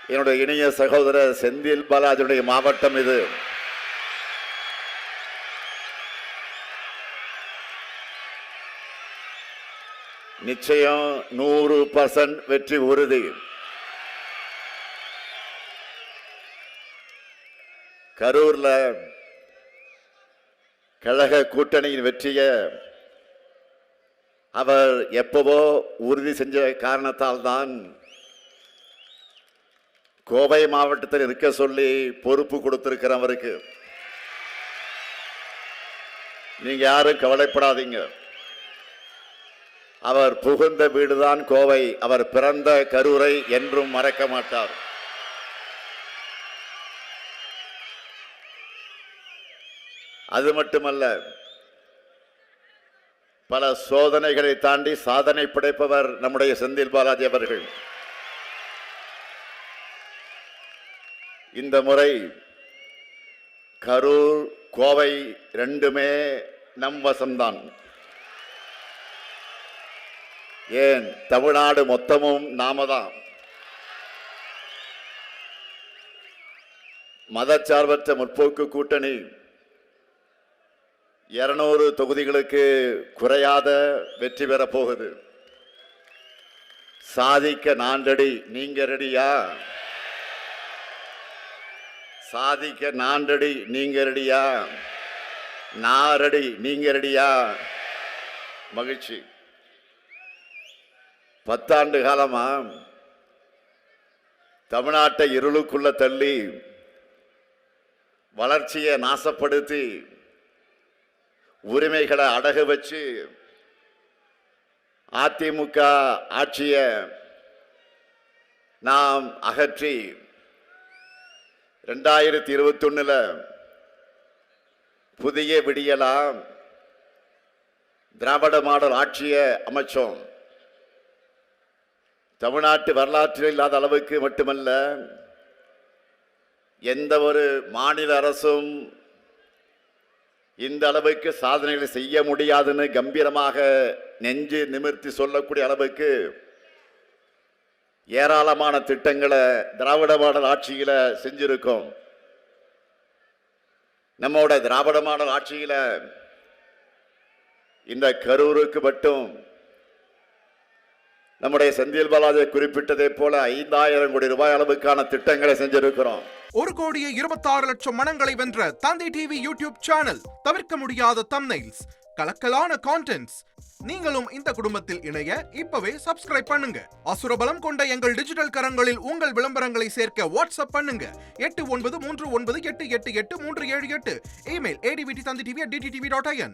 என்னுடைய இனிய சகோதரர் செந்தில் பாலாஜியுடைய மாவட்டம் இது. நிச்சயம் 100% வெற்றி உறுதி. கரூர்ல கழக கூட்டணியின் வெற்றியை அவர் எப்பவோ உறுதி செஞ்ச காரணத்தால் தான் கோவை மாவட்டத்தில் இருக்க சொல்லி பொறுப்பு கொடுத்திருக்கிறவருக்கு. நீங்க யாரும் கவலைப்படாதீங்க. அவர் புகுந்த வீடுதான் கோவை. அவர் பிறந்த கரூரை என்றும் மறக்க மாட்டார். அது மட்டுமல்ல, பல சோதனைகளை தாண்டி சாதனை படைப்பவர் நம்முடைய செந்தில் பாலாஜி அவர்கள். இந்த முறை கரூர் கோவை ரெண்டுமே நம் வசம்தான். ஏன், தமிழ்நாடு மொத்தமும் நாம தான். மதச்சார்பற்ற முற்போக்கு கூட்டணி 200 தொகுதிகளுக்கு குறையாத வெற்றி பெறப் போகுது. சாதிக்க நான் ரெடி, நீங்க ரெடியா? சாதிக்க நான் ரெடி, நீங்க ரெடியா? நான் ரெடி, நீங்க ரெடியா? மகிழ்ச்சி. 10 ஆண்டு காலமா தமிழ்நாட்டை இருளுக்குள்ள தள்ளி வளர்ச்சியை நாசப்படுத்தி உரிமைகளை அடகு வச்சு அதிமுக ஆட்சியை நாம் அகற்றி 2021 புதிய விடியலாம் திராவிட மாடல் ஆட்சியை அமைச்சோம். தமிழ்நாட்டு வரலாற்றில் இல்லாத அளவுக்கு மட்டுமல்ல, எந்த ஒரு மாநில அரசும் இந்த அளவுக்கு சாதனைகளை செய்ய முடியாதுன்னு கம்பீரமாக நெஞ்சு நிமிர்த்தி சொல்லக்கூடிய அளவுக்கு ஏராளமான திட்டங்களை திராவிட மாடல் ஆட்சியில செஞ்சிருக்கோம். நம்மோட திராவிட மாடல் ஆட்சியில இந்த கரூருக்கு மட்டும் நம்முடைய செந்தில் பாலாஜி குறிப்பிட்டதை போல 5000 கோடி ரூபாய் அளவுக்கான திட்டங்களை செஞ்சிருக்கிறோம். 1,26,00,000 மனங்களை வென்ற தந்தி டிவி யூடியூப் சேனல். தவிர்க்க முடியாத தம்ப்நெயில்ஸ், கலக்கலான கான்டென்ட்ஸ். நீங்களும் இந்த குடும்பத்தில் இணைய இப்பவே சப்ஸ்கிரைப் பண்ணுங்க. அசுரபலம் கொண்ட எங்கள் டிஜிட்டல் கரங்களில் உங்கள் விளம்பரங்களை சேர்க்க வாட்ஸ்அப் பண்ணுங்க. 8939888378. Email advttv@dttv.in.